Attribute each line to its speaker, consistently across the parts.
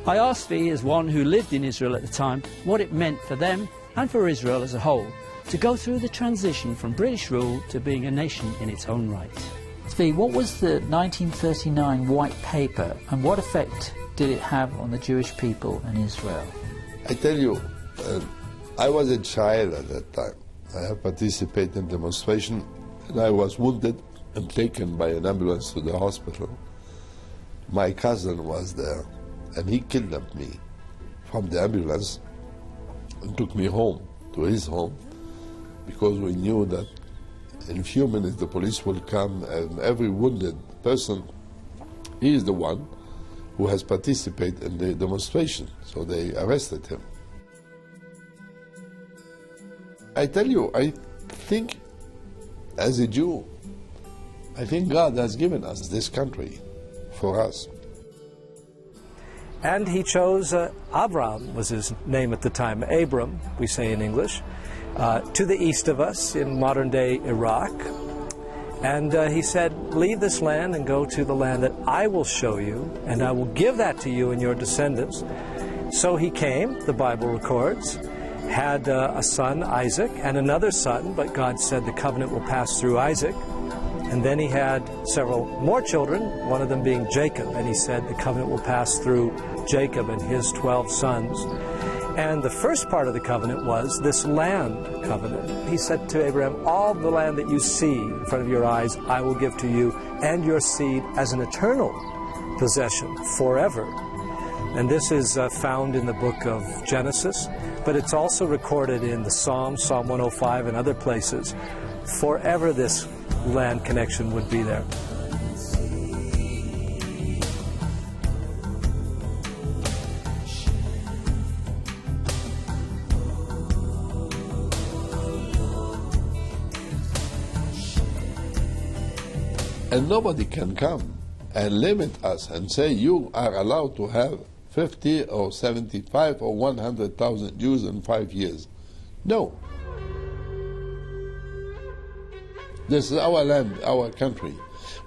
Speaker 1: I asked Zvi, as one who lived in Israel at the time, what it meant for them and for Israel as a whole to go through the transition from British rule to being a nation in its own right.
Speaker 2: Zvi, what was the 1939 White Paper and what effect did it have on the Jewish people in Israel?
Speaker 3: I tell you, I was a child at that time. I have participated in demonstration and I was wounded and taken by an ambulance to the hospital. My cousin was there and he kidnapped me from the ambulance and took me home, to his home, because we knew that in a few minutes the police will come and every wounded person, he is the one who has participated in the demonstration, so they arrested him. I tell you, I think as a Jew, I think God has given us this country for us.
Speaker 4: And he chose Avram, was his name at the time, Abram, we say in English, to the east of us in modern-day Iraq. And he said, leave this land and go to the land that I will show you, and I will give that to you and your descendants. So he came, the Bible records, had a son, Isaac, and another son, but God said the covenant will pass through Isaac. And then he had several more children, one of them being Jacob, and he said the covenant will pass through Jacob and his 12 sons. And the first part of the covenant was this land covenant. He said to Abraham, all the land that you see in front of your eyes, I will give to you and your seed as an eternal possession forever. And this is found in the book of Genesis, but it's also recorded in the Psalms, Psalm 105 and other places. Forever this land connection would be there.
Speaker 3: And nobody can come and limit us and say you are allowed to have 50 or 75 or 100,000 Jews in 5 years. No. This is our land, our country.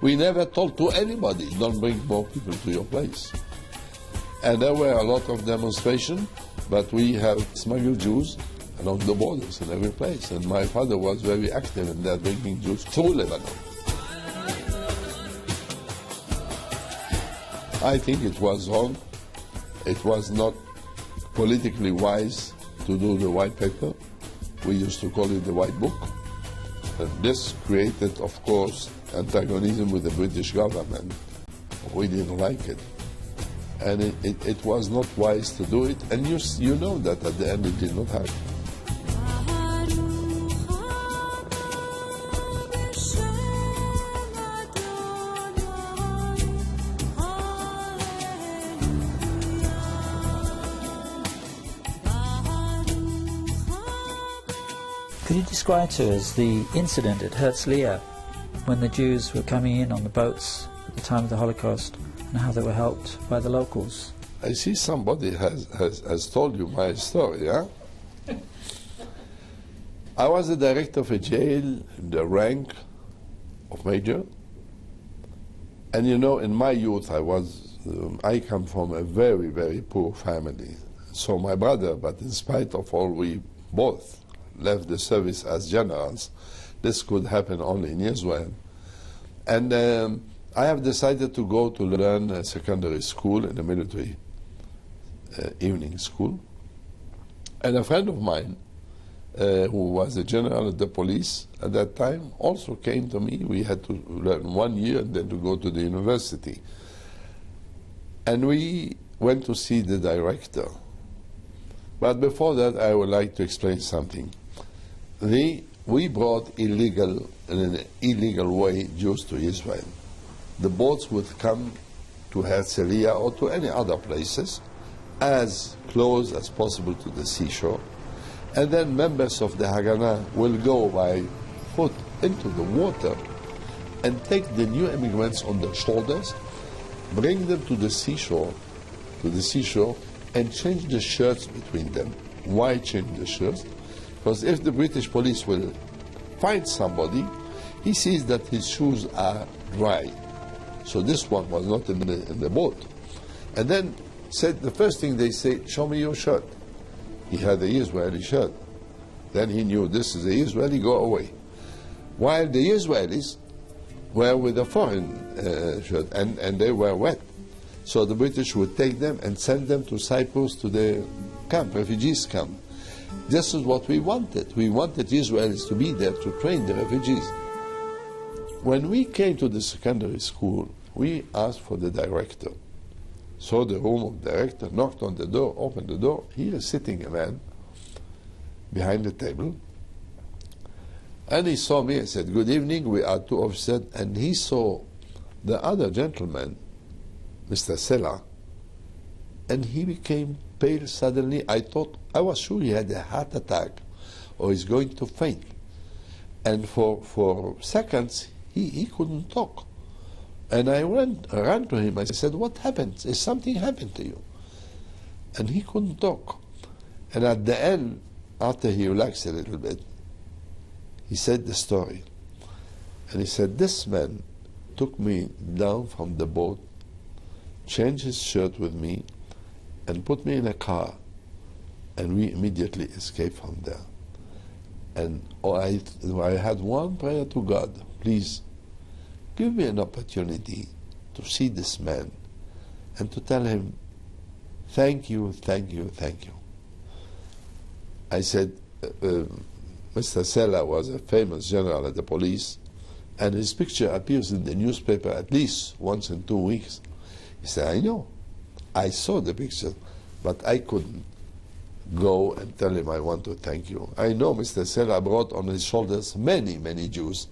Speaker 3: We never told to anybody, don't bring more people to your place. And there were a lot of demonstrations, but we have smuggled Jews along the borders in every place. And my father was very active in that, bringing Jews through Lebanon. I think it was wrong. It was not politically wise to do the white paper. We used to call it the white book. And this created, of course, antagonism with the British government. We didn't like it. And it was not wise to do it. And you know that at the end it did not happen.
Speaker 2: Could you describe to us the incident at Herzliya when the Jews were coming in on the boats at the time of the Holocaust and how they were helped by the locals?
Speaker 3: I see somebody has told you my story, yeah? I was the director of a jail in the rank of major. And you know, in my youth, I come from a very, very poor family. So my brother, but in spite of all, we both left the service as generals. This could happen only in Israel. And I have decided to go to learn a secondary school in a military evening school. And a friend of mine, who was a general at the police at that time, also came to me. We had to learn 1 year and then to go to the university. And we went to see the director. But before that, I would like to explain something. We brought in an illegal way Jews to Israel. The boats would come to Herzliya or to any other places as close as possible to the seashore. And then members of the Haganah will go by foot into the water and take the new immigrants on their shoulders, bring them to the seashore, and change the shirts between them. Why change the shirts? Because if the British police will find somebody, he sees that his shoes are dry. So this one was not in the boat. And then said the first thing they say, show me your shirt. He had the Israeli shirt. Then he knew this is the Israeli, go away. While the Israelis were with a foreign shirt, and they were wet. So the British would take them and send them to Cyprus to the camp, refugees camp. This is what we wanted. We wanted Israelis to be there to train the refugees. When we came to the secondary school, we asked for the director. Saw the room of the director, knocked on the door, opened the door. Here is sitting a man behind the table. And he saw me and said, good evening, we are two officers. And he saw the other gentleman, Mr. Sella, and he became pale suddenly. I was sure he had a heart attack or he's going to faint. And for seconds, he couldn't talk. And I ran to him. I said, what happened? Is something happened to you? And he couldn't talk. And at the end, after he relaxed a little bit, he said the story. And he said, this man took me down from the boat, changed his shirt with me, and put me in a car, and we immediately escaped from there. And I had one prayer to God, please, give me an opportunity to see this man and to tell him, thank you, thank you, thank you. I said, Mr. Sella was a famous general at the police, and his picture appears in the newspaper at least once in 2 weeks. He said, I know. I saw the picture, but I couldn't go and tell him I want to thank you. I know Mr. Sella brought on his shoulders many, many Jews.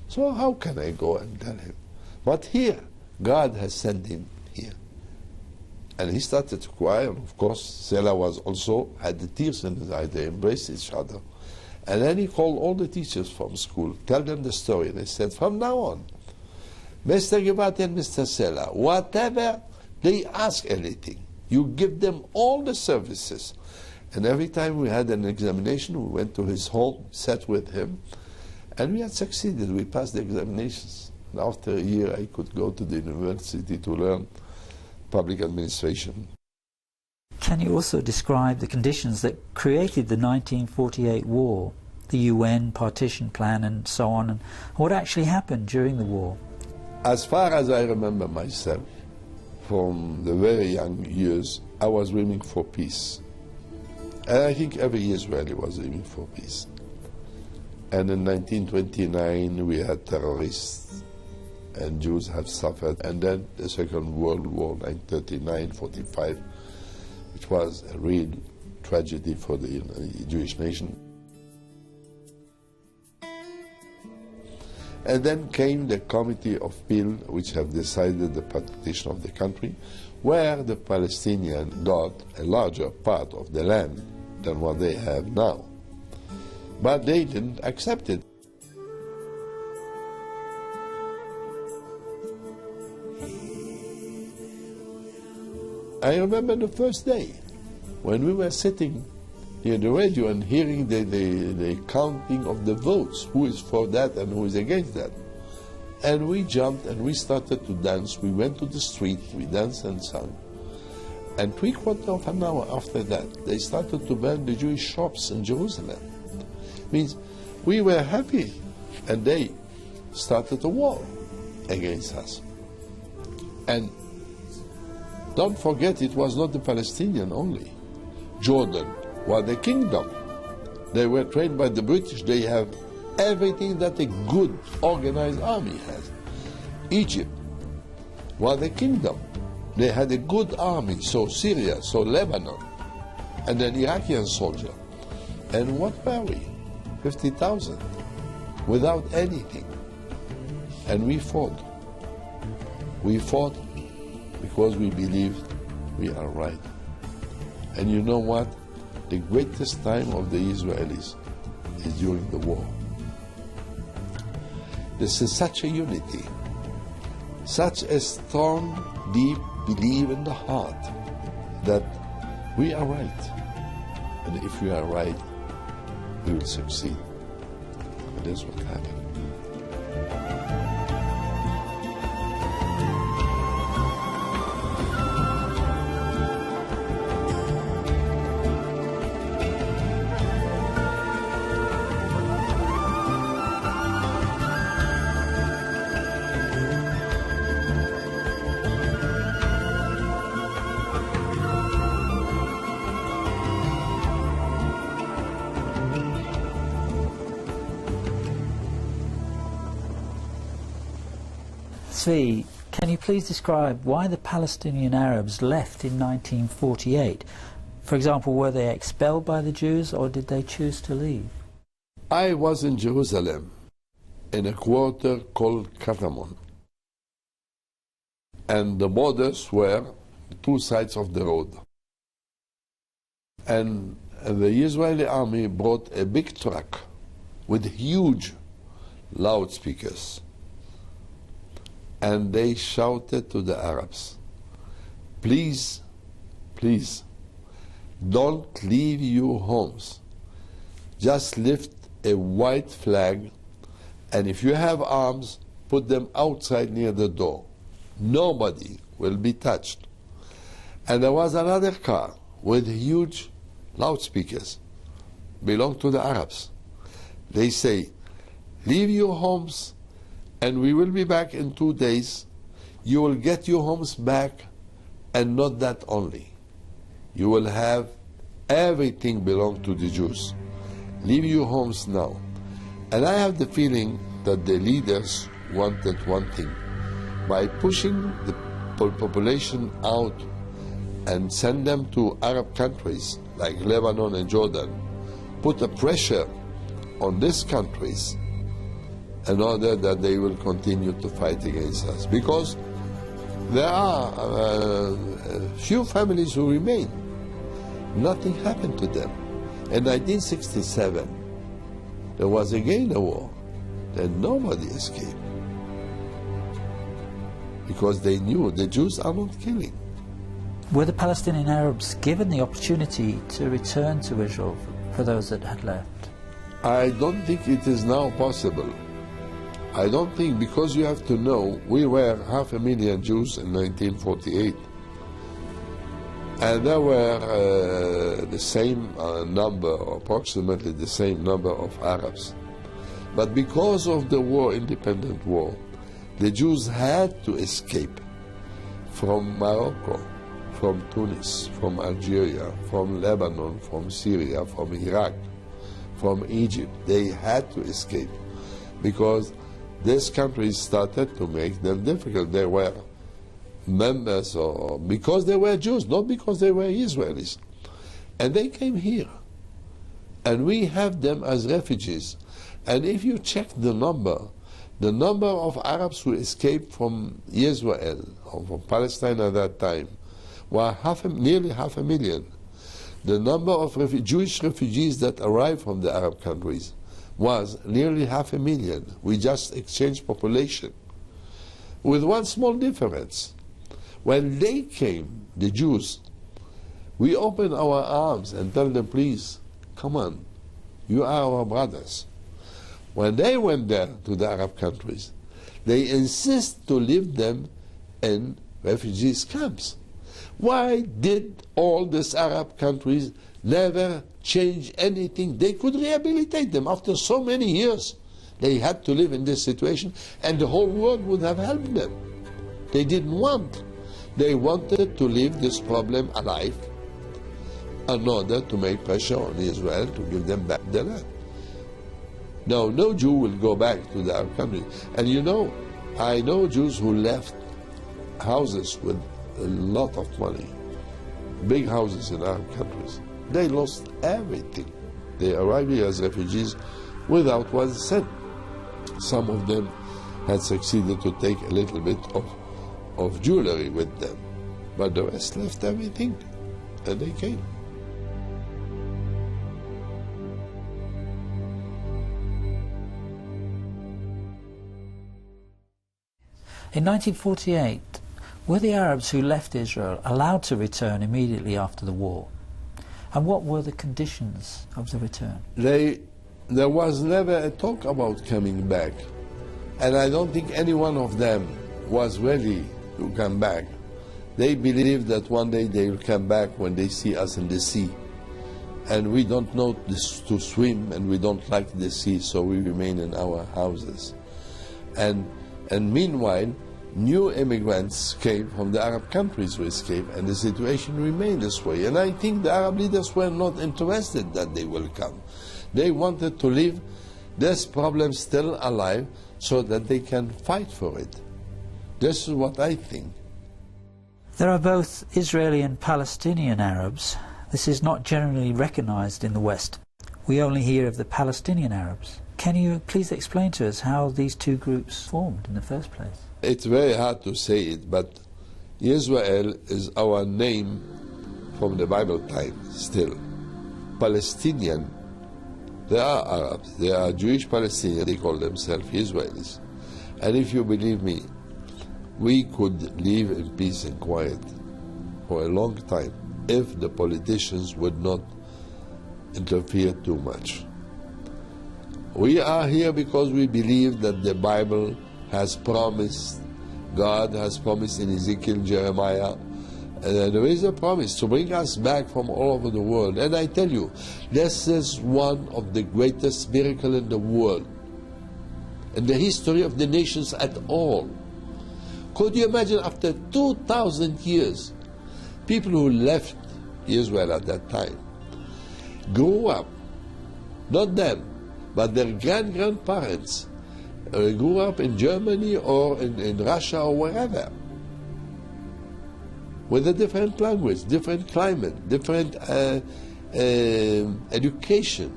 Speaker 3: So how can I go and tell him? But here, God has sent him here. And he started to cry, and of course, Sella was also, had the tears in his eyes. They embraced each other. And then he called all the teachers from school, tell them the story. And they said, from now on, Mr. Givati and Mr. Sella, whatever they ask anything, you give them all the services. And every time we had an examination, we went to his home, sat with him, and we had succeeded. We passed the examinations. And after a year, I could go to the university to learn public administration.
Speaker 2: Can you also describe the conditions that created the 1948 war, the UN partition plan and so on, and what actually happened during the war?
Speaker 3: As far as I remember myself, from the very young years, I was aiming for peace. And I think every Israeli was aiming for peace. And in 1929, we had terrorists, and Jews have suffered. And then the Second World War, 1939-45, which was a real tragedy for the Jewish nation. And then came the Committee of Peel, which have decided the partition of the country, where the Palestinians got a larger part of the land than what they have now. But they didn't accept it. I remember the first day when we were sitting near the radio and hearing the counting of the votes, who is for that and who is against that. And we jumped and we started to dance. We went to the street, we danced and sang. And 3/4 of an hour after that, they started to burn the Jewish shops in Jerusalem. Means we were happy, and they started a war against us. And don't forget, it was not the Palestinian only. Jordan was the kingdom. They were trained by the British. They have everything that a good organized army has. Egypt was the kingdom. They had a good army, so Syria, so Lebanon, and an Iraqi soldier. And what were we? 50,000, without anything. And we fought. We fought because we believed we are right. And you know what? The greatest time of the Israelis is during the war. This is such a unity, such a strong, deep belief in the heart that we are right. And if we are right, we will succeed. And that's what happened.
Speaker 2: Zvi, can you please describe why the Palestinian Arabs left in 1948? For example, were they expelled by the Jews or did they choose to leave?
Speaker 3: I was in Jerusalem, in a quarter called Katamon. And the borders were two sides of the road. And the Israeli army brought a big truck with huge loudspeakers. And they shouted to the Arabs, please, please, don't leave your homes. Just lift a white flag, and if you have arms, put them outside near the door. Nobody will be touched. And there was another car with huge loudspeakers, belonged to the Arabs. They say, leave your homes and we will be back in 2 days. You will get your homes back, and not that only. You will have everything belong to the Jews. Leave your homes now. And I have the feeling that the leaders wanted one thing. By pushing the population out and send them to Arab countries like Lebanon and Jordan, put a pressure on these countries in order that they will continue to fight against us. Because there are a few families who remain. Nothing happened to them. In 1967, there was again a war, and nobody escaped. Because they knew the Jews are not killing.
Speaker 2: Were the Palestinian Arabs given the opportunity to return to Israel for those that had left?
Speaker 3: I don't think it is now possible. I don't think, because you have to know, we were 500,000 Jews in 1948. And there were the same number, approximately the same number of Arabs. But because of the war, independent war, the Jews had to escape from Morocco, from Tunis, from Algeria, from Lebanon, from Syria, from Iraq, from Egypt. They had to escape because these countries started to make them difficult. They were members, or because they were Jews, not because they were Israelis. And they came here. And we have them as refugees. And if you check the number of Arabs who escaped from Israel, or from Palestine at that time, were nearly 500,000. The number of Jewish refugees that arrived from the Arab countries was nearly 500,000. We just exchanged population. With one small difference. When they came, the Jews, we opened our arms and told them, please, come on, you are our brothers. When they went there to the Arab countries, they insist to leave them in refugees camps. Why did all these Arab countries never change anything? They could rehabilitate them after so many years. They had to live in this situation, and the whole world would have helped them. They didn't want. They wanted to leave this problem alive in order to make pressure on Israel to give them back the land. Now, no Jew will go back to the Arab country. And you know, I know Jews who left houses with a lot of money, big houses in Arab countries. They lost everything. They arrived here as refugees without 1 cent. Some of them had succeeded to take a little bit of jewelry with them, but the rest left everything, and they came.
Speaker 2: In 1948, were the Arabs who left Israel allowed to return immediately after the war? And what were the conditions of the return?
Speaker 3: There was never a talk about coming back. And I don't think any one of them was ready to come back. They believed that one day they will come back when they see us in the sea. And we don't know to swim, and we don't like the sea, so we remain in our houses. And meanwhile, new immigrants came from the Arab countries who escaped, and the situation remained this way. And I think the Arab leaders were not interested that they will come. They wanted to leave this problem still alive so that they can fight for it. This is what I think.
Speaker 2: There are both Israeli and Palestinian Arabs. This is not generally recognized in the West. We only hear of the Palestinian Arabs. Can you please explain to us how these two groups formed in the first place?
Speaker 3: It's very hard to say it, but Israel is our name from the Bible time still. Palestinian, they are Arabs, they are Jewish Palestinians, they call themselves Israelis. And if you believe me, we could live in peace and quiet for a long time if the politicians would not interfere too much. We are here because we believe that the Bible has promised, God has promised in Ezekiel, Jeremiah, there is a promise to bring us back from all over the world. And I tell you, this is one of the greatest miracles in the world, in the history of the nations at all. Could you imagine, after 2,000 years, people who left Israel at that time grew up, not them, but their grandparents grew up in Germany or in Russia or wherever, with a different language, different climate, different education.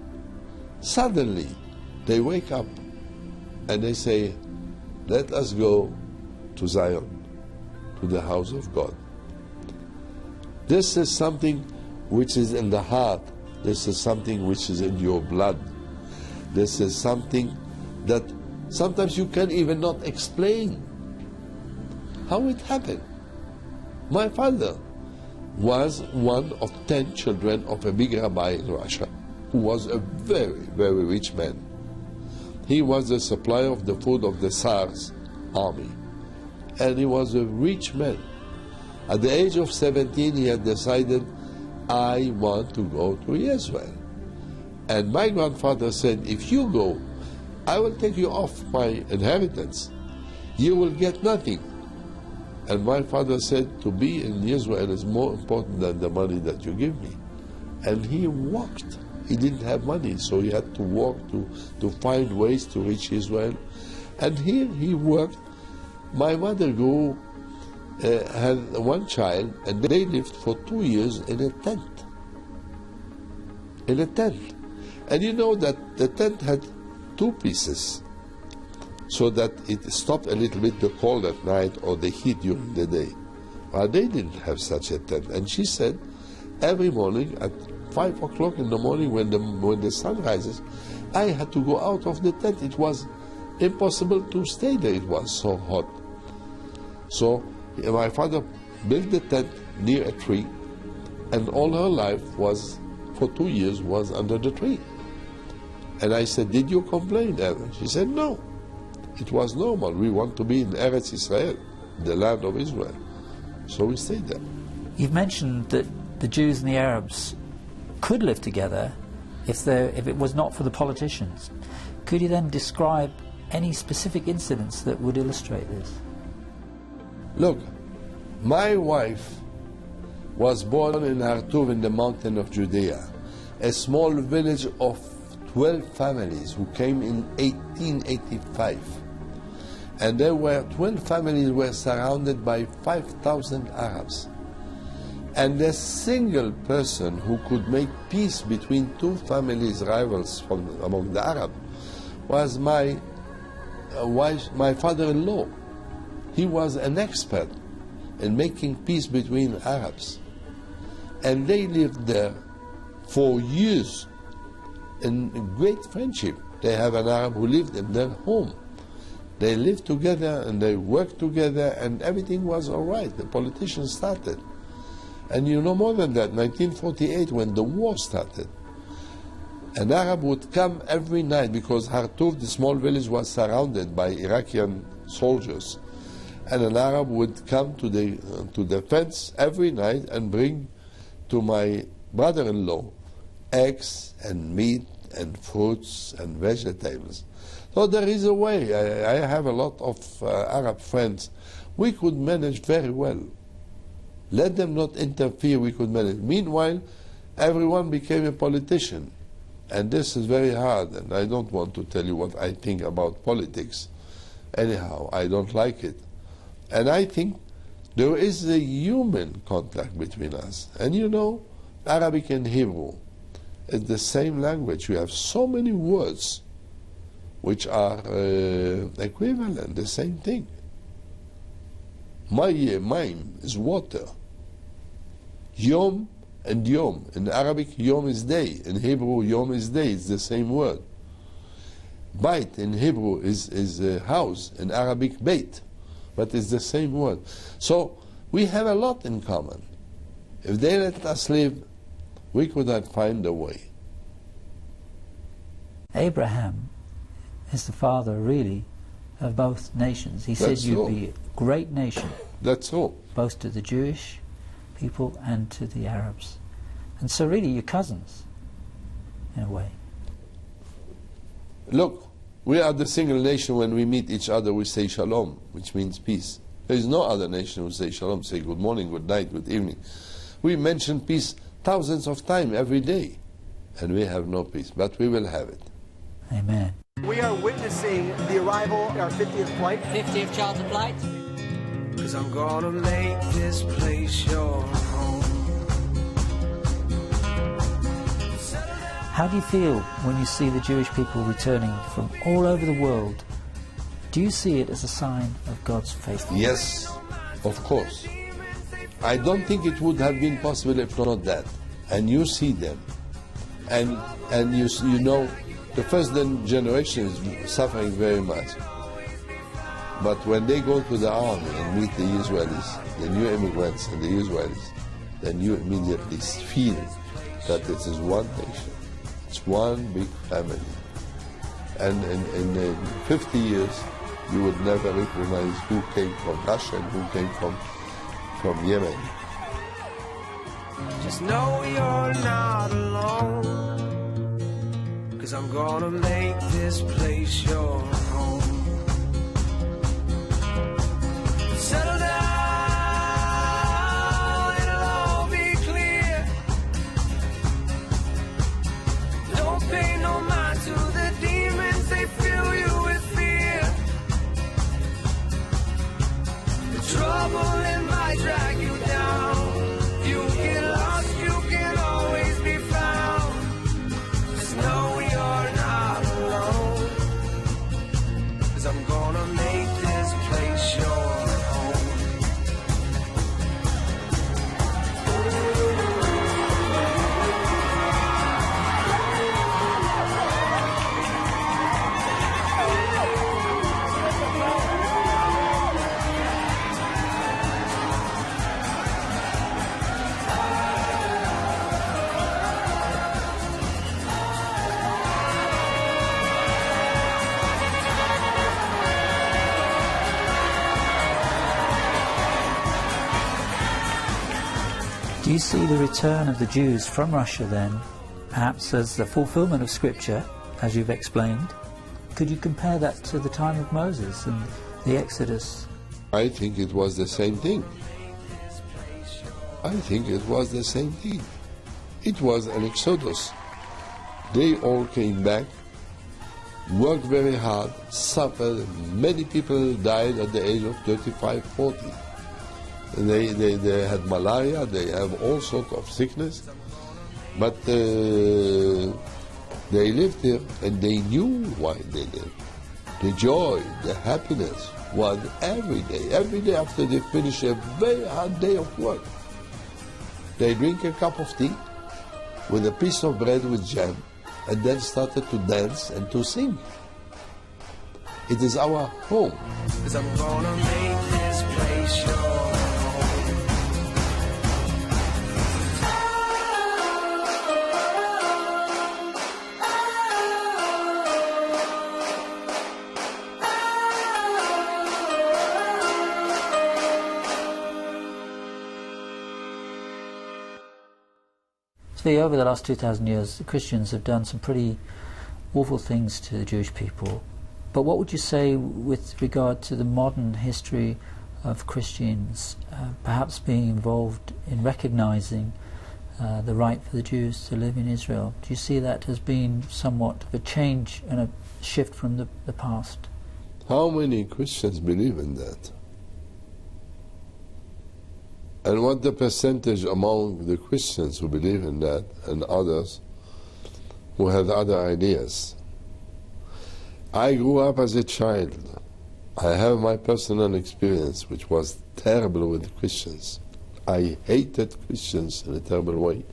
Speaker 3: Suddenly, they wake up and they say, let us go to Zion, to the house of God. This is something which is in the heart. This is something which is in your blood. This is something that sometimes you can even not explain how it happened. My father was one of 10 children of a big rabbi in Russia, who was a very, very rich man. He was the supplier of the food of the Tsar's army, and he was a rich man. At the age of 17, he had decided, I want to go to Israel. And my grandfather said, if you go, I will take you off my inheritance. You will get nothing. And my father said, to be in Israel is more important than the money that you give me. And he walked. He didn't have money, so he had to walk to find ways to reach Israel. And here he worked. My mother had one child, and they lived for 2 years in a tent. In a tent. And you know that the tent had 2 pieces, so that it stopped a little bit the cold at night or the heat during the day. Well, they didn't have such a tent. And she said, every morning at 5 o'clock in the morning when the sun rises, I had to go out of the tent. It was impossible to stay there. It was so hot. So my father built the tent near a tree, and all her life was, for 2 years, was under the tree. And I said, did you complain ever? She said, no. It was normal. We want to be in Eretz Israel, the land of Israel. So we stayed there.
Speaker 2: You've mentioned that the Jews and the Arabs could live together if it was not for the politicians. Could you then describe any specific incidents that would illustrate this?
Speaker 3: Look, my wife was born in Hartuv in the mountain of Judea, a small village of 12 families who came in 1885. And there were 12 families were surrounded by 5,000 Arabs. And a single person who could make peace between 2 families, rivals among the Arabs, was my father-in-law. He was an expert in making peace between Arabs. And they lived there for years in great friendship. They have an Arab who lived in their home. They lived together and they worked together, and everything was all right. The politicians started. And you know more than that, 1948, when the war started, an Arab would come every night, because Hartuv, the small village, was surrounded by Iraqi soldiers. And an Arab would come to the fence every night and bring to my brother-in-law eggs and meat and fruits and vegetables. So there is a way. I have a lot of Arab friends. We could manage very well. Let them not interfere, we could manage. Meanwhile, everyone became a politician. And this is very hard, and I don't want to tell you what I think about politics. Anyhow, I don't like it. And I think there is a human contact between us. And you know, Arabic and Hebrew is the same language. We have so many words which are equivalent, the same thing. Mime is water. Yom and Yom. In Arabic, Yom is day. In Hebrew, Yom is day. It's the same word. Bait in Hebrew is house. In Arabic, Beit. But it's the same word. So we have a lot in common. If they let us live, we could not find a way.
Speaker 2: Abraham is the father, really, of both nations. He said you'd be a great nation.
Speaker 3: That's all.
Speaker 2: Both to the Jewish people and to the Arabs. And so really you're cousins, in a way.
Speaker 3: Look, we are the single nation. When we meet each other, we say shalom, which means peace. There is no other nation who say shalom, say good morning, good night, good evening. We mention peace thousands of times every day, and we have no peace, but we will have it.
Speaker 2: Amen.
Speaker 5: We are witnessing the arrival of our 50th flight.
Speaker 6: 50th charter flight.
Speaker 7: 'Cause I'm gonna make this place your home.
Speaker 2: How do you feel when you see the Jewish people returning from all over the world? Do you see it as a sign of God's faithfulness?
Speaker 3: Yes, of course. I don't think it would have been possible if not that. And you see them. And you know, the first generation is suffering very much. But when they go to the army and meet the Israelis, the new immigrants and the Israelis, then you immediately feel that it is one nation. It's one big family. And in 50 years, you would never recognize who came from Russia and who came from Yemen.
Speaker 7: Just know you're not alone. 'Cause I'm gonna make this place your home. Settle down, it'll all be clear. Don't pay no mind to the demons, they fill you with fear. The trouble in might drag you down. You get lost, you can always be found. Just know you're not alone. 'Cause I'm gonna make this place your home.
Speaker 2: Do you see the return of the Jews from Russia then, perhaps as the fulfillment of Scripture, as you've explained? Could you compare that to the time of Moses and the Exodus?
Speaker 3: I think it was the same thing. I think it was the same thing. It was an exodus. They all came back, worked very hard, suffered. Many people died at the age of 35, 40. They had malaria, they have all sorts of sickness, but they lived here and they knew why they lived. The joy, the happiness was every day after they finish a very hard day of work. They drink a cup of tea with a piece of bread with jam and then started to dance and to sing. It is our home.
Speaker 7: 'Cause I'm gonna make this place your home.
Speaker 2: Over the last 2,000 years, the Christians have done some pretty awful things to the Jewish people. But what would you say with regard to the modern history of Christians perhaps being involved in recognizing the right for the Jews to live in Israel? Do you see that as being somewhat of a change and a shift from the past?
Speaker 3: How many Christians believe in that? And what the percentage among the Christians who believe in that and others who have other ideas? I grew up as a child. I have my personal experience, which was terrible with Christians. I hated Christians in a terrible way,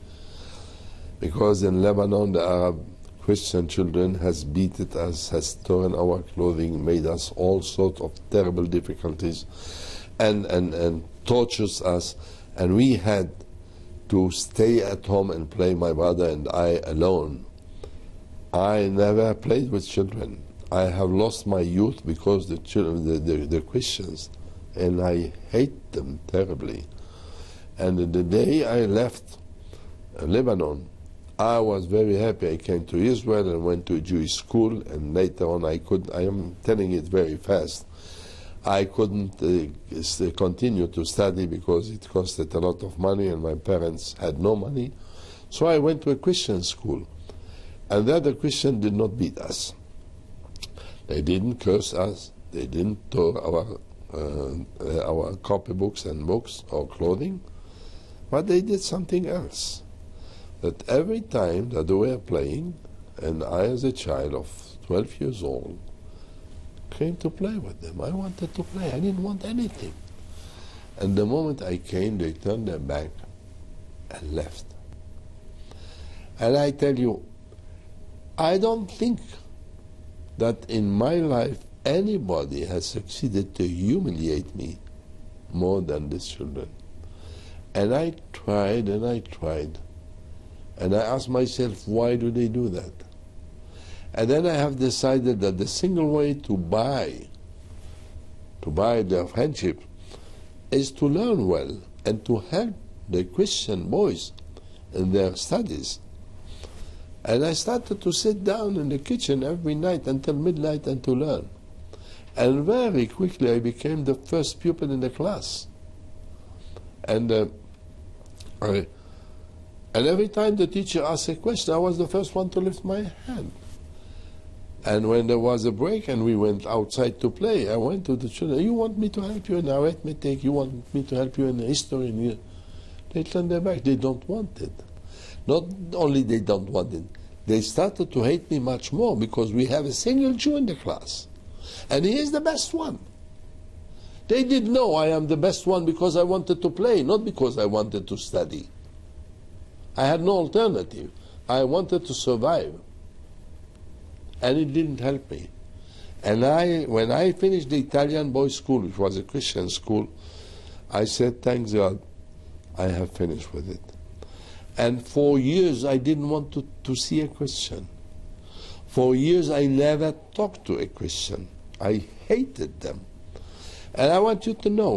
Speaker 3: because in Lebanon the Arab Christian children has beaten us, has torn our clothing, made us all sorts of terrible difficulties, and tortures us, and we had to stay at home and play, my brother and I alone. I never played with children. I have lost my youth because the children, the Christians, and I hate them terribly. And the day I left Lebanon, I was very happy. I came to Israel and went to a Jewish school, and later on I am telling it very fast, I couldn't continue to study because it costed a lot of money and my parents had no money. So I went to a Christian school, and there the Christian did not beat us. They didn't curse us. They didn't tear our copybooks and books or clothing, but they did something else. That every time that they were playing, and I as a child of 12 years old came to play with them. I wanted to play. I didn't want anything. And the moment I came, they turned their back and left. And I tell you, I don't think that in my life anybody has succeeded to humiliate me more than these children. And I tried and I tried. And I asked myself, why do they do that? And then I have decided that the single way to buy their friendship is to learn well and to help the Christian boys in their studies. And I started to sit down in the kitchen every night until midnight and to learn. And very quickly I became the first pupil in the class. And every time the teacher asked a question, I was the first one to lift my hand. And when there was a break and we went outside to play, I went to the children, you want me to help you in arithmetic? You want me to help you in history? They turned their back. They don't want it. Not only they don't want it, they started to hate me much more because we have a single Jew in the class. And he is the best one. They didn't know I am the best one because I wanted to play, not because I wanted to study. I had no alternative. I wanted to survive. And it didn't help me. And when I finished the Italian boys' school, which was a Christian school, I said, thank God, I have finished with it. And for years, I didn't want to see a Christian. For years, I never talked to a Christian. I hated them. And I want you to know,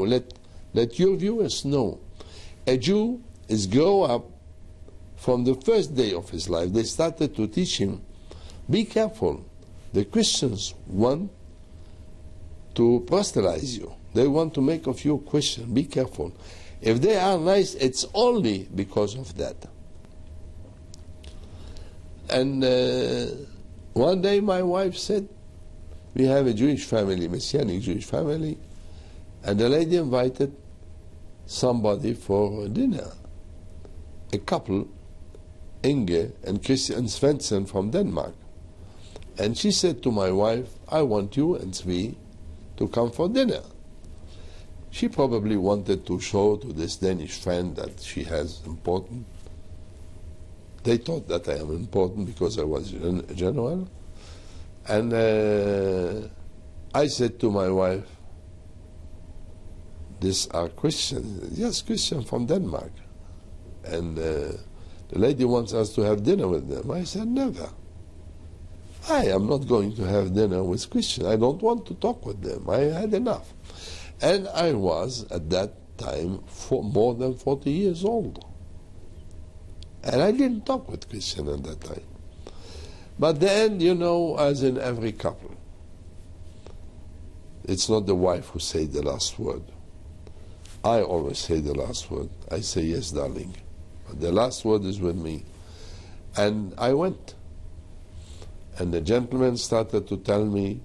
Speaker 3: let your viewers know, a Jew is grow up from the first day of his life. They started to teach him, be careful. The Christians want to proselytize you. They want to make of you a Christian. Be careful. If they are nice, it's only because of that. And one day my wife said, we have a Jewish family, Messianic Jewish family, and the lady invited somebody for dinner. A couple, Inge and Christian Svensson from Denmark. And she said to my wife, I want you and Svi to come for dinner. She probably wanted to show to this Danish friend that she has important. They thought that I am important because I was a general. And I said to my wife, these are Christians. Yes, Christians from Denmark. And the lady wants us to have dinner with them. I said, never. I am not going to have dinner with Christians. I don't want to talk with them. I had enough. And I was, at that time, more than 40 years old. And I didn't talk with Christians at that time. But then, you know, as in every couple, it's not the wife who says the last word. I always say the last word. I say, yes, darling. But the last word is with me. And I went. And the gentleman started to tell me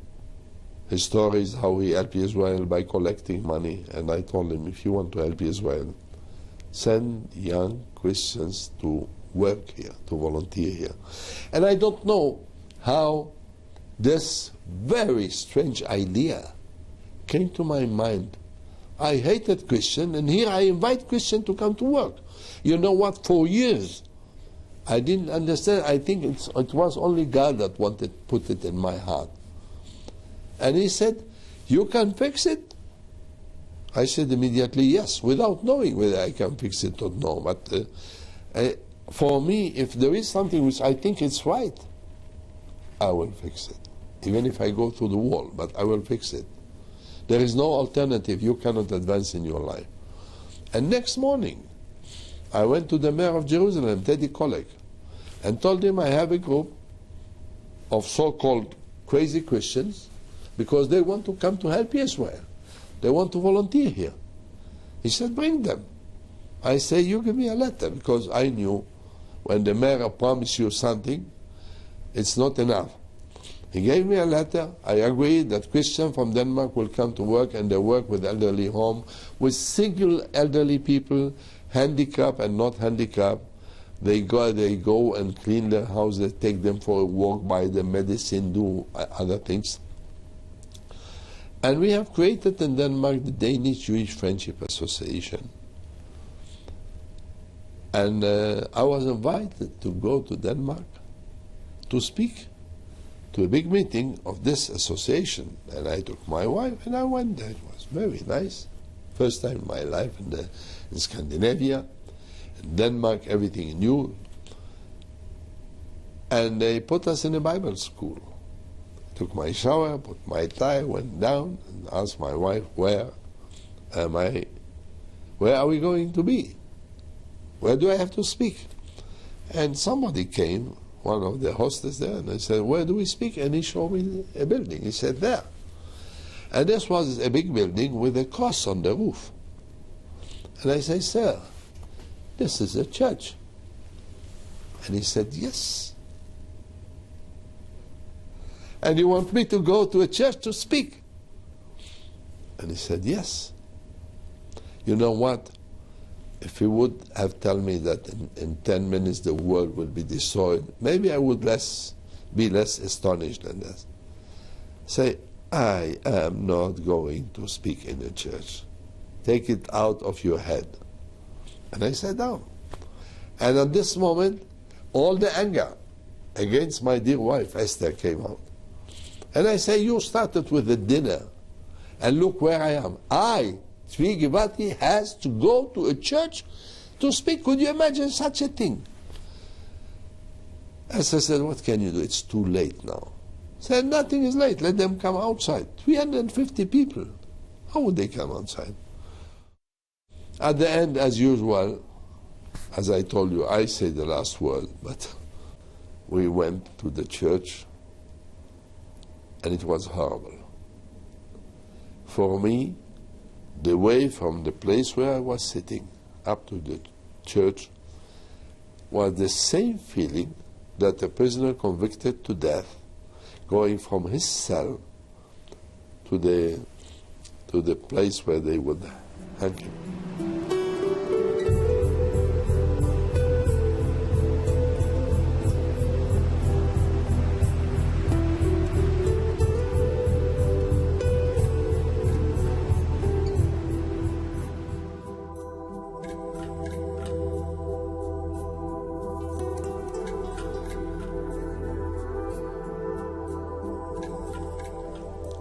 Speaker 3: his stories, how he helped Israel by collecting money. And I told him, if you want to help Israel, send young Christians to work here, to volunteer here. And I don't know how this very strange idea came to my mind. I hated Christian, and here I invite Christian to come to work. You know what? For years, I didn't understand. I think it was only God that put it in my heart. And he said, "You can fix it?" I said immediately, yes, without knowing whether I can fix it or no. But for me, if there is something which I think is right, I will fix it. Even if I go through the wall, but I will fix it. There is no alternative. You cannot advance in your life. And next morning, I went to the mayor of Jerusalem, Teddy Kollek, and told him I have a group of so-called crazy Christians because they want to come to help Israel. They want to volunteer here. He said, bring them. I say, you give me a letter, because I knew when the mayor promised you something, it's not enough. He gave me a letter. I agreed that Christians from Denmark will come to work, and they work with elderly home, with single elderly people, handicapped and not handicapped. They go and clean their houses, take them for a walk, buy them medicine, do other things. And we have created in Denmark the Danish Jewish Friendship Association. And I was invited to go to Denmark to speak to a big meeting of this association. And I took my wife and I went there. It was very nice. First time in my life in Scandinavia. In Denmark, everything new. And they put us in a Bible school. Took my shower, put my tie, went down, and asked my wife, where are we going to be? Where do I have to speak? And somebody came, one of the hostess there, and I said, where do we speak? And he showed me a building. He said, there. And this was a big building with a cross on the roof. And I said, sir, this is a church. And he said, yes. And you want me to go to a church to speak? And he said, yes. You know what? If he would have told me that in 10 minutes the world would be destroyed, maybe I would be less astonished than that. Say, I am not going to speak in a church. Take it out of your head. And I sat down. And at this moment, all the anger against my dear wife, Esther, came out. And I say, you started with the dinner, and look where I am. I, Tzvi Givati, has to go to a church to speak. Could you imagine such a thing? As I said, what can you do? It's too late now. I said, nothing is late. Let them come outside. 350 people. How would they come outside? At the end, as usual, as I told you, I say the last word, but we went to the church, and it was horrible. For me, the way from the place where I was sitting up to the church was the same feeling that a prisoner convicted to death going from his cell to the place where they would hang him.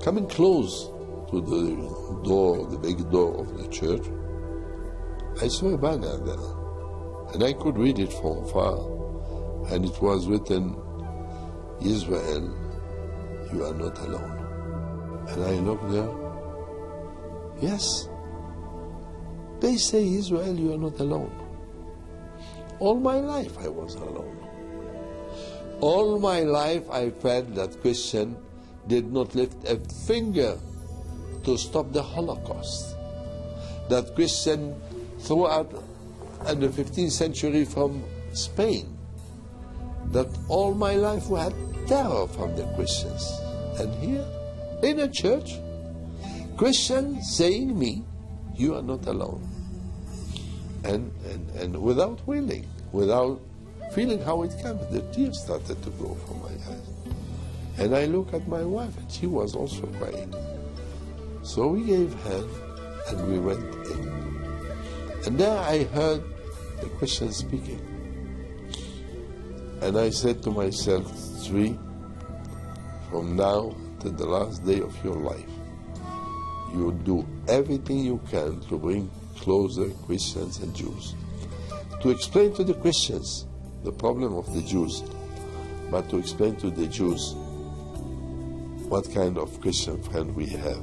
Speaker 3: Coming close to the door, the big door of the church, I saw a banner there, and I could read it from far, and it was written, Israel, you are not alone. And I looked there, yes, they say, Israel, you are not alone. All my life I was alone. All my life I felt that Christian did not lift a finger to stop the Holocaust. That Christian throughout in the 15th century from Spain, that all my life we had terror from the Christians. And here, in a church, Christians saying me, you are not alone. and without willing, without feeling how it comes, the tears started to go from my eyes. And I look at my wife, and she was also crying. So we gave hand, and we went in. And there I heard the question speaking. And I said to myself, Sri, from now to the last day of your life, you do everything you can to bring closer Christians and Jews. To explain to the Christians the problem of the Jews, but to explain to the Jews what kind of Christian friend we have.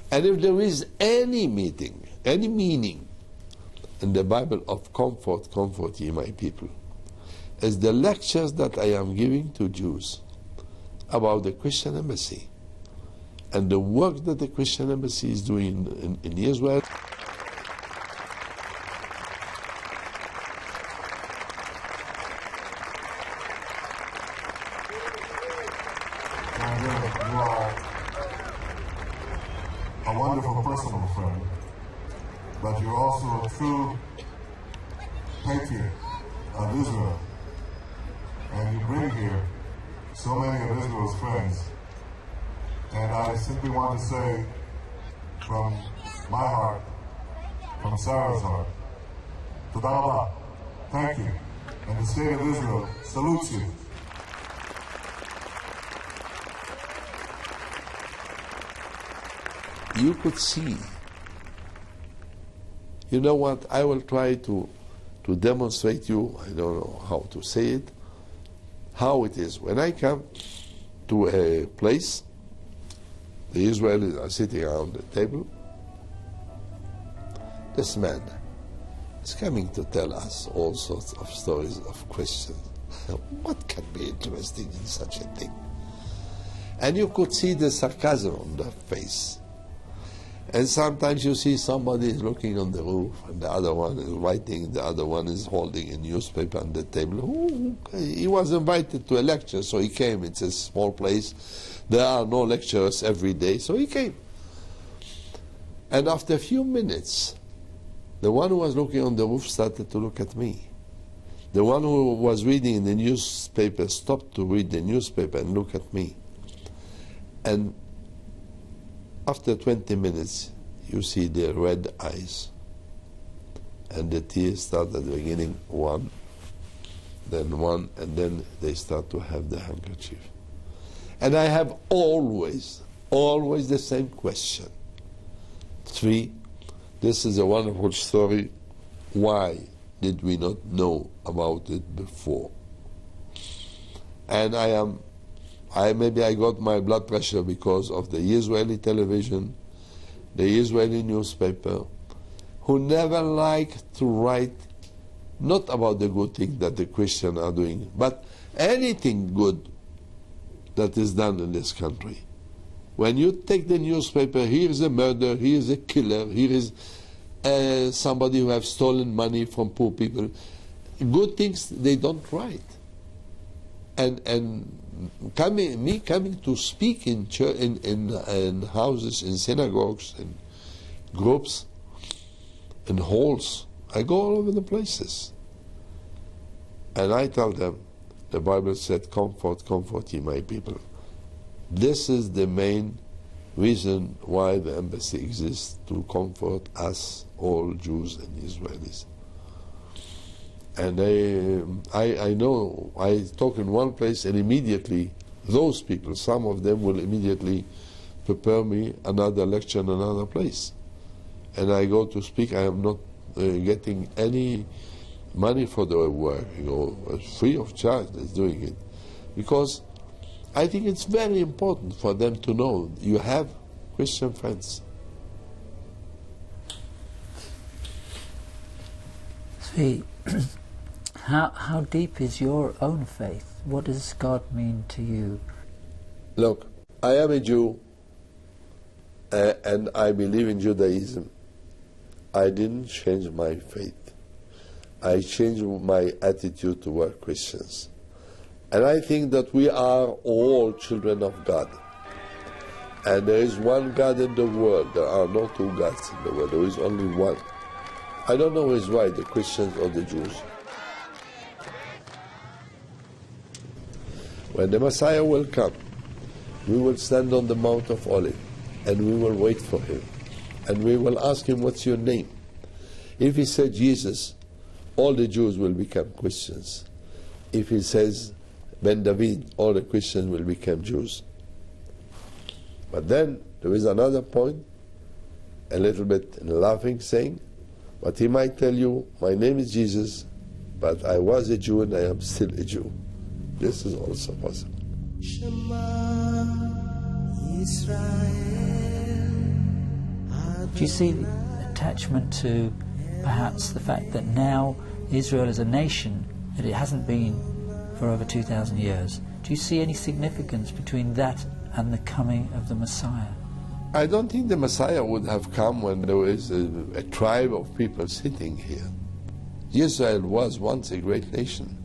Speaker 3: And if there is any meaning in the Bible of comfort, comfort ye my people, is the lectures that I am giving to Jews about the Christian embassy and the work that the Christian embassy is doing in Israel.
Speaker 6: A wonderful personal friend, but you're also a true patriot of Israel. And you bring here so many of Israel's friends. And I simply want to say from my heart, from Sarah's heart, Toda Rabah, thank you. And the state of Israel salutes you.
Speaker 3: You could see. You know what? I will try to demonstrate you, I don't know how to say it, how it is. When I come to a place, the Israelis are sitting around the table. This man is coming to tell us all sorts of stories of Christians. What can be interesting in such a thing? And you could see the sarcasm on their face. And sometimes you see somebody is looking on the roof, and the other one is writing, the other one is holding a newspaper on the table. He was invited to a lecture, so he came. It's a small place. There are no lecturers every day, so he came. And after a few minutes, the one who was looking on the roof started to look at me. The one who was reading the newspaper stopped to read the newspaper and look at me. And after 20 minutes, you see their red eyes. And the tears start at the beginning, one, and then they start to have the handkerchief. And I have always the same question. 3, this is a wonderful story. Why did we not know about it before? And maybe I got my blood pressure because of the Israeli television, the Israeli newspaper, who never liked to write not about the good thing that the Christians are doing, but anything good that is done in this country. When you take the newspaper, here is a murder, here is a killer, here is somebody who has stolen money from poor people. Good things they don't write. And coming to speak in church, in houses, in synagogues, in groups, in halls, I go all over the places. And I tell them, the Bible said, comfort, comfort ye my people. This is the main reason why the embassy exists, to comfort us, all Jews and Israelis. And I know, I talk in one place and immediately those people, some of them will immediately prepare me another lecture in another place. And I go to speak, I am not getting any money for the work, free of charge is doing it. Because I think it's very important for them to know you have Christian friends.
Speaker 2: See, how deep is your own faith? What does God mean to you?
Speaker 3: Look, I am a Jew and I believe in Judaism. I didn't change my faith. I changed my attitude toward Christians. And I think that we are all children of God. And there is one God in the world. There are no two gods in the world. There is only one. I don't know who is right, the Christians or the Jews. When the Messiah will come, we will stand on the Mount of Olives and we will wait for him. And we will ask him, what's your name? If he said Jesus, all the Jews will become Christians. If he says Ben David, all the Christians will become Jews. But then there is another point, a little bit laughing, saying, but he might tell you, my name is Jesus, but I was a Jew and I am still a Jew. This is also possible.
Speaker 2: Do you see the attachment to perhaps the fact that now Israel is a nation, that it hasn't been for over 2,000 years? Do you see any significance between that and the coming of the Messiah?
Speaker 3: I don't think the Messiah would have come when there was a tribe of people sitting here. Israel was once a great nation.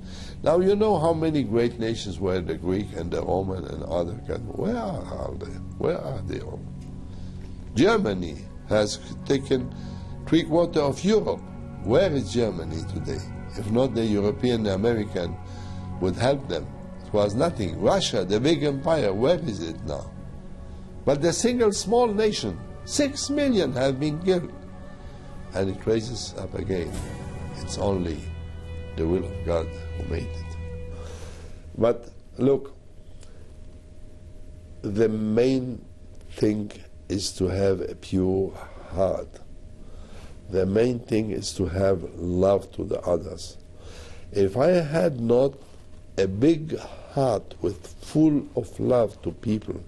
Speaker 3: Now you know how many great nations were the Greek and the Roman and other countries. Where are they? Where are they all? Germany has taken 3/4 of Europe. Where is Germany today? If not the European, the American would help them. It was nothing. Russia, the big empire, where is it now? But the single small nation, 6 million have been killed. And it raises up again. It's only the will of God who made it. But look, the main thing is to have a pure heart. The main thing is to have love to the others. If I had not a big heart with full of love to people,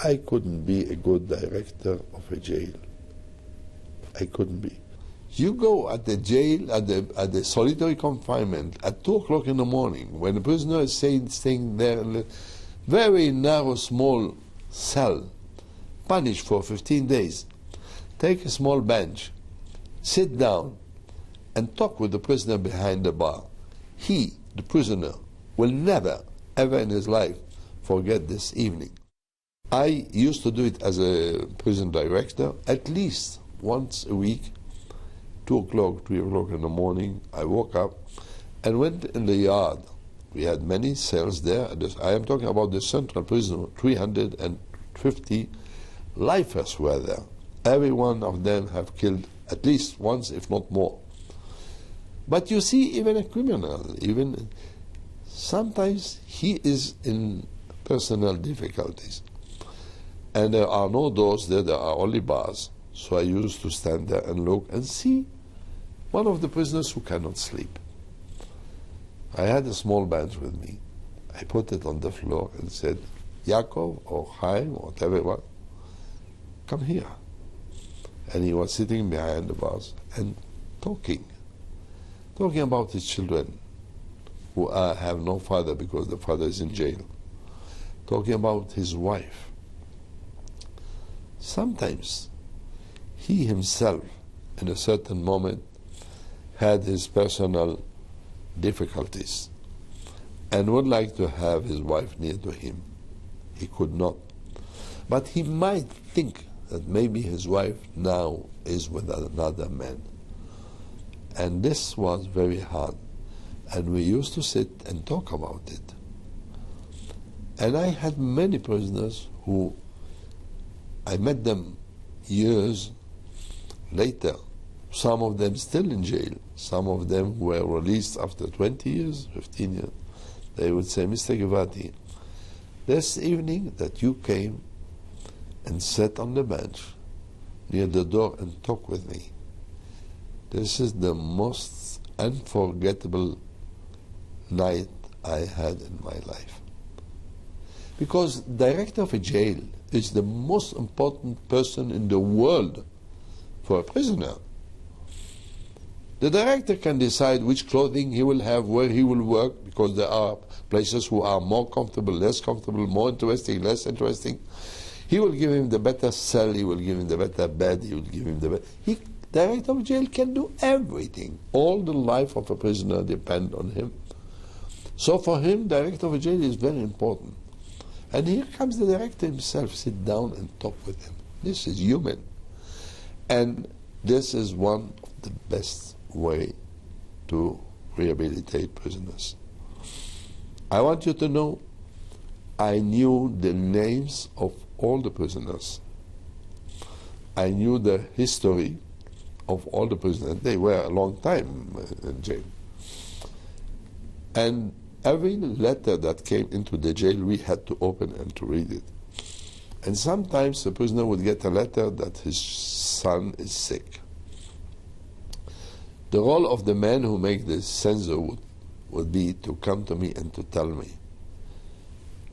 Speaker 3: I couldn't be a good director of a jail. I couldn't be. You go at the jail, at the solitary confinement, at 2 o'clock in the morning, when the prisoner is staying there in a very narrow, small cell, punished for 15 days. Take a small bench, sit down, and talk with the prisoner behind the bar. He, the prisoner, will never, ever in his life forget this evening. I used to do it as a prison director, at least once a week, 2 o'clock, 3 o'clock in the morning. I woke up and went in the yard. We had many cells there. I am talking about the central prison. 350 lifers were there. Every one of them have killed at least once, if not more. But you see, even a criminal, even sometimes he is in personal difficulties. And there are no doors there are only bars. So I used to stand there and look and see one of the prisoners who cannot sleep. I had a small bench with me. I put it on the floor and said, Yaakov or Chaim or whatever it was, come here. And he was sitting behind the bars and talking about his children who have no father because the father is in jail. talking about his wife. Sometimes he himself, in a certain moment, had his personal difficulties and would like to have his wife near to him. He could not. But he might think that maybe his wife now is with another man. And this was very hard. And we used to sit and talk about it. And I had many prisoners who I met them years later. Some of them still in jail. Some of them were released after 20 years, 15 years. They would say, Mr. Givati, this evening that you came and sat on the bench near the door and talked with me, this is the most unforgettable night I had in my life. Because director of a jail is the most important person in the world for a prisoner. The director can decide which clothing he will have, where he will work, because there are places who are more comfortable, less comfortable, more interesting, less interesting. He will give him the better cell, he will give him the better bed, he will give him the better... Director of jail can do everything. All the life of a prisoner depends on him. So for him, director of jail is very important. And here comes the director himself, sit down and talk with him. This is human. And this is one of the best way to rehabilitate prisoners. I want you to know, I knew the names of all the prisoners. I knew the history of all the prisoners. They were a long time in jail. And every letter that came into the jail, we had to open and to read it. And sometimes the prisoner would get a letter that his son is sick. The role of the man who makes this censor would be to come to me and to tell me,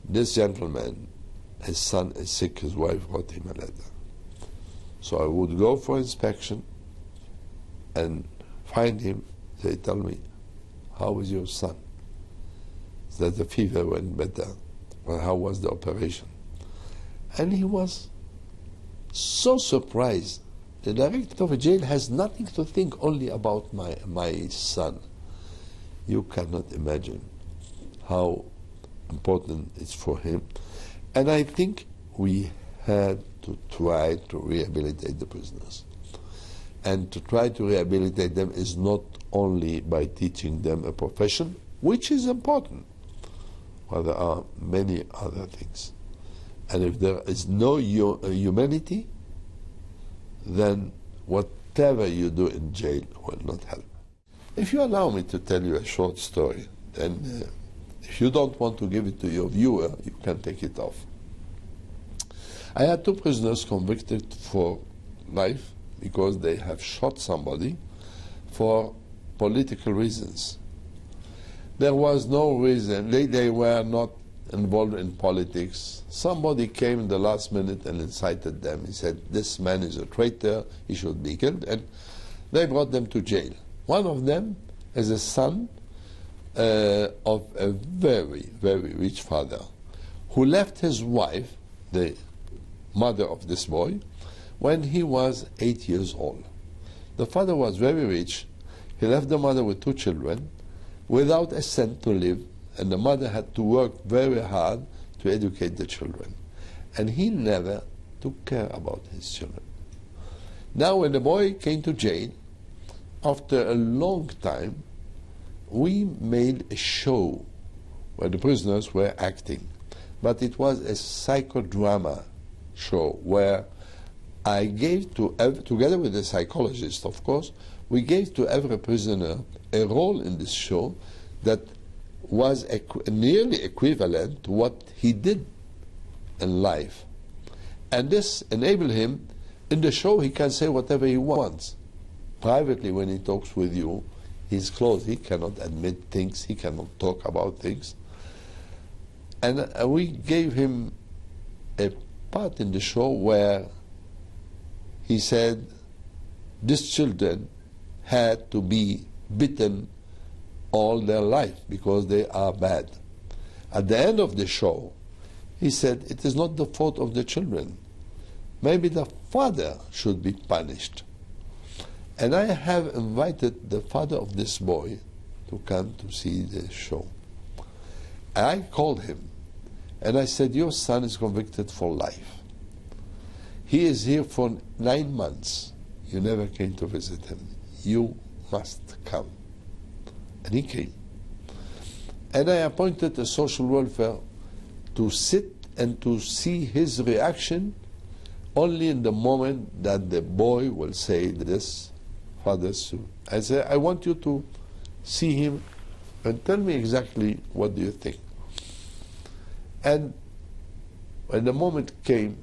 Speaker 3: this gentleman, his son is sick, his wife wrote him a letter. So I would go for inspection and find him. They tell me, how is your son? That the fever went better. Well, how was the operation? And he was so surprised. The director of a jail has nothing to think only about my son. You cannot imagine how important it's for him. And I think we had to try to rehabilitate the prisoners. And to try to rehabilitate them is not only by teaching them a profession, which is important, but there are many other things. And if there is no humanity, then whatever you do in jail will not help. If you allow me to tell you a short story, then if you don't want to give it to your viewer, you can take it off. I had two prisoners convicted for life because they have shot somebody for political reasons. There was no reason. They were not involved in politics. Somebody came in the last minute and incited them. He said, this man is a traitor, he should be killed, and they brought them to jail. One of them is a son of a very, very rich father who left his wife, the mother of this boy, when he was 8 years old. The father was very rich. He left the mother with 2 children without a cent to live, and the mother had to work very hard to educate the children. And he never took care about his children. Now when the boy came to jail, after a long time, we made a show where the prisoners were acting. But it was a psychodrama show where I gave to, together with the psychologist, of course, we gave to every prisoner a role in this show that was nearly equivalent to what he did in life. And this enabled him, in the show he can say whatever he wants. Privately, when he talks with you, he's closed. He cannot admit things, he cannot talk about things. And we gave him a part in the show where he said these children had to be bitten all their life because they are bad. At the end of the show, He said, it is not the fault of the children. Maybe the father should be punished. And I have invited the father of this boy to come to see the show. I called him and I said, your son is convicted for life. He is here for 9 months. You never came to visit him. You must come. And he came. And I appointed a social welfare to sit and to see his reaction only in the moment that the boy will say this, Father Sue. I said, I want you to see him and tell me exactly what do you think. And when the moment came,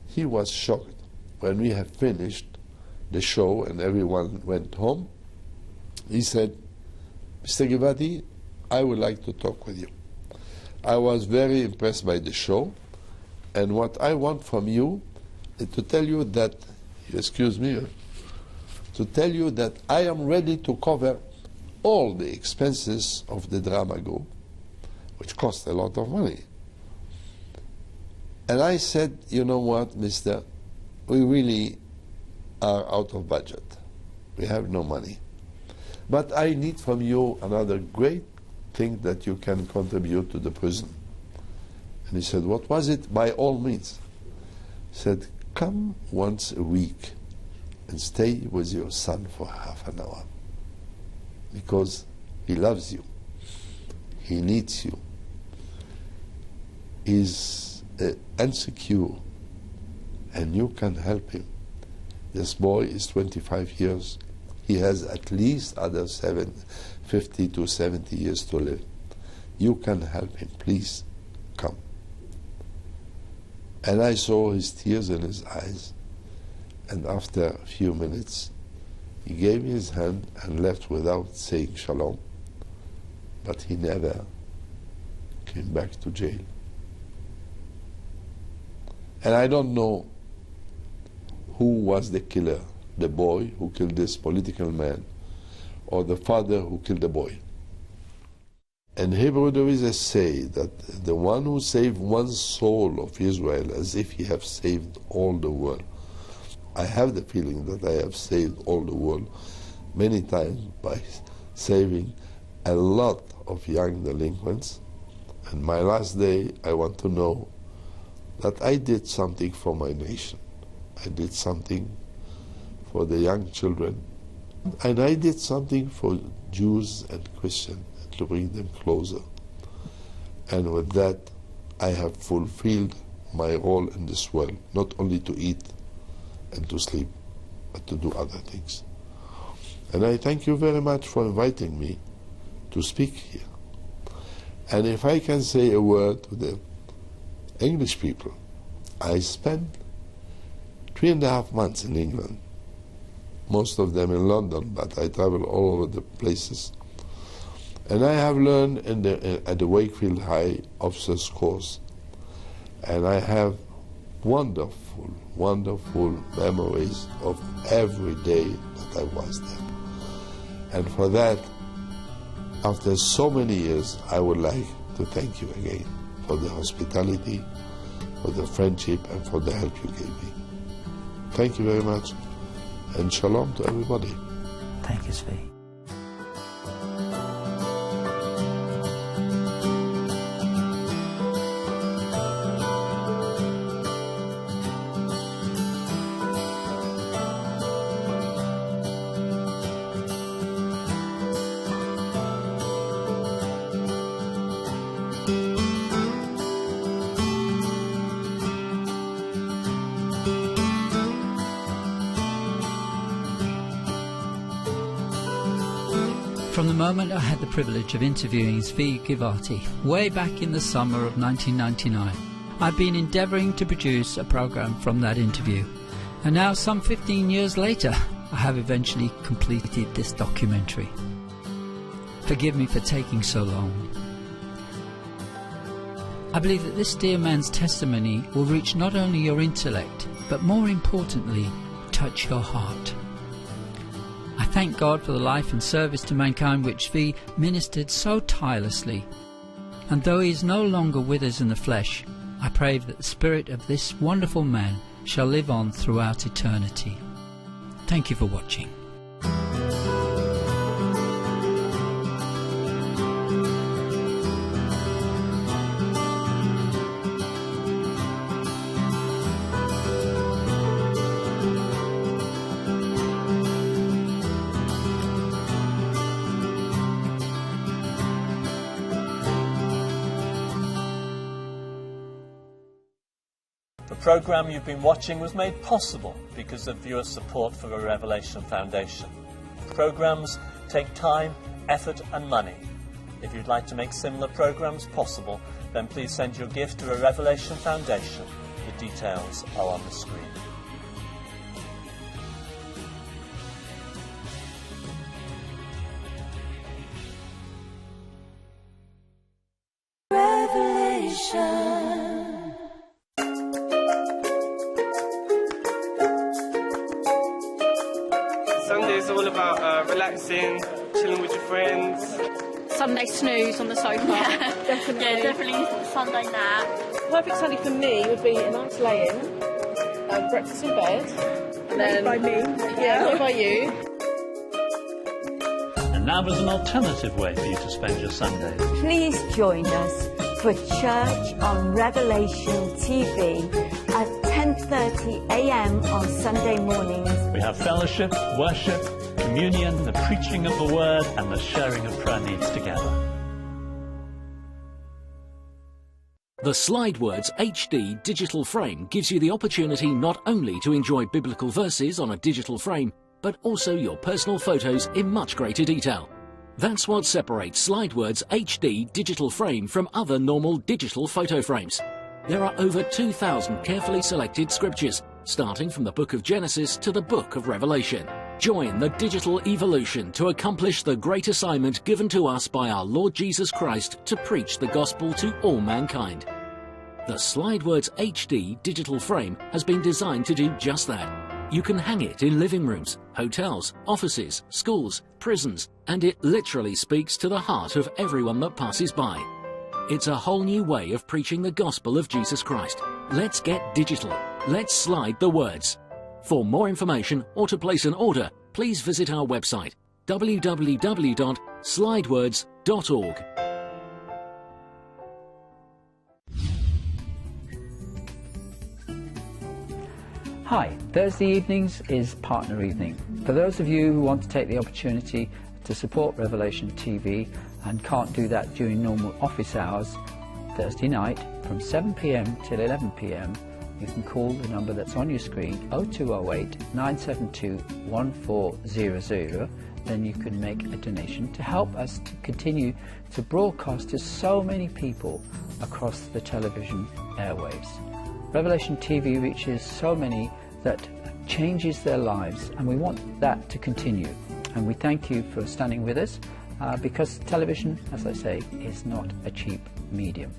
Speaker 3: he was shocked. When we had finished the show and everyone went home, he said, Mr. Givati, I would like to talk with you. I was very impressed by the show, and what I want from you is to tell you that, excuse me, to tell you that I am ready to cover all the expenses of the drama group, which cost a lot of money. And I said, you know what, mister, we really are out of budget. We have no money. But I need from you another great thing that you can contribute to the prison. And he said, what was it? By all means. He said, come once a week and stay with your son for half an hour. Because he loves you. He needs you. He's insecure, and you can help him. This boy is 25 years. He has at least other 50 to 70 years to live. You can help him. Please come. And I saw his tears in his eyes, and after a few minutes he gave me his hand and left without saying shalom, but he never came back to jail. And I don't know who was the killer, the boy who killed this political man, or the father who killed the boy. In Hebrew there is a say that the one who saved one soul of Israel as if he have saved all the world. I have the feeling that I have saved all the world many times by saving a lot of young delinquents. And my last day, I want to know that I did something for my nation. I did something for the young children. And I did something for Jews and Christians to bring them closer. And with that, I have fulfilled my role in this world, not only to eat and to sleep, but to do other things. And I thank you very much for inviting me to speak here. And if I can say a word to the English people, I spent 3.5 months in England, most of them in London, but I travel all over the places. And I have learned at the Wakefield High Officers Course, and I have wonderful, wonderful memories of every day that I was there. And for that, after so many years, I would like to thank you again for the hospitality, for the friendship, and for the help you gave me. Thank you very much, and shalom to everybody.
Speaker 2: Thank you, Zvi.
Speaker 1: From the moment I had the privilege of interviewing Zvi Givati, way back in the summer of 1999, I've been endeavouring to produce a programme from that interview. And now, some 15 years later, I have eventually completed this documentary. Forgive me for taking so long. I believe that this dear man's testimony will reach not only your intellect, but more importantly, touch your heart. I thank God for the life and service to mankind which Zvi ministered so tirelessly. And though he is no longer with us in the flesh, I pray that the spirit of this wonderful man shall live on throughout eternity. Thank you for watching.
Speaker 8: The programme you've been watching was made possible because of viewer support for the Revelation Foundation. Programmes take time, effort and money. If you'd like to make similar programmes possible, then please send your gift to the Revelation Foundation. The details are on the screen.
Speaker 9: Sunday's all about relaxing, chilling with your friends.
Speaker 10: Sunday snooze on the sofa. Yeah, definitely. Yeah, definitely Sunday nap.
Speaker 11: Perfect Sunday for me would be a nice lay-in, breakfast in bed, and then by me. Yeah, by you.
Speaker 12: And now there's an alternative way for you to spend your Sundays.
Speaker 13: Please join us for Church on Revelation TV at 10:30 a.m. on Sunday mornings.
Speaker 12: We have fellowship, worship, communion, the preaching of the word and the sharing of prayer needs together.
Speaker 14: The SlideWords HD digital frame gives you the opportunity not only to enjoy biblical verses on a digital frame, but also your personal photos in much greater detail. That's what separates SlideWords HD digital frame from other normal digital photo frames. There are over 2,000 carefully selected scriptures, starting from the book of Genesis to the book of Revelation. Join the digital evolution to accomplish the great assignment given to us by our Lord Jesus Christ to preach the gospel to all mankind. The SlideWords HD digital frame has been designed to do just that. You can hang it in living rooms, hotels, offices, schools, prisons, and it literally speaks to the heart of everyone that passes by. It's a whole new way of preaching the gospel of Jesus Christ. Let's get digital. Let's slide the words. For more information or to place an order, please visit our website www.slidewords.org.
Speaker 2: Hi, Thursday evenings is Partner Evening. For those of you who want to take the opportunity to support Revelation TV and can't do that during normal office hours, Thursday night from 7 p.m. till 11 p.m, you can call the number that's on your screen, 0208 972 1400. Then you can make a donation to help us to continue to broadcast to so many people across the television airwaves. Revelation TV reaches so many that changes their lives, and we want that to continue. And we thank you for standing with us because television, as I say, is not a cheap medium.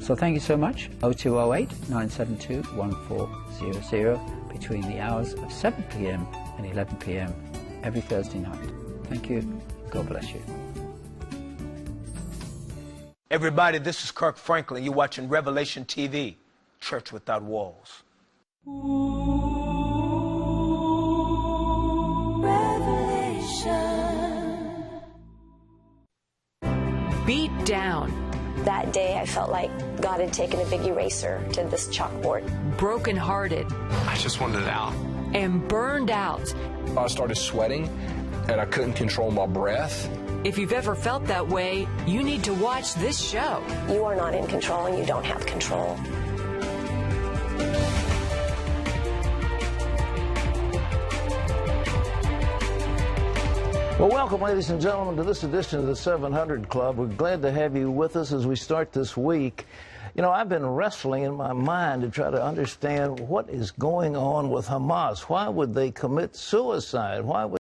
Speaker 2: So thank you so much. 0208 972 1400 between the hours of 7 p.m. and 11 p.m. every Thursday night. Thank you. God bless you.
Speaker 15: Everybody, this is Kirk Franklin. You're watching Revelation TV, Church Without Walls.
Speaker 16: Beat down.
Speaker 17: That day I felt like God had taken a big eraser to this chalkboard.
Speaker 16: Brokenhearted.
Speaker 18: I just wanted it out.
Speaker 16: And burned out.
Speaker 18: I started sweating and I couldn't control my breath.
Speaker 16: If you've ever felt that way, you need to watch this show.
Speaker 17: You are not in control and you don't have control.
Speaker 19: Well, welcome, ladies and gentlemen, to this edition of the 700 Club. We're glad to have you with us as we start this week. You know, I've been wrestling in my mind to try to understand what is going on with Hamas. Why would they commit suicide? Why would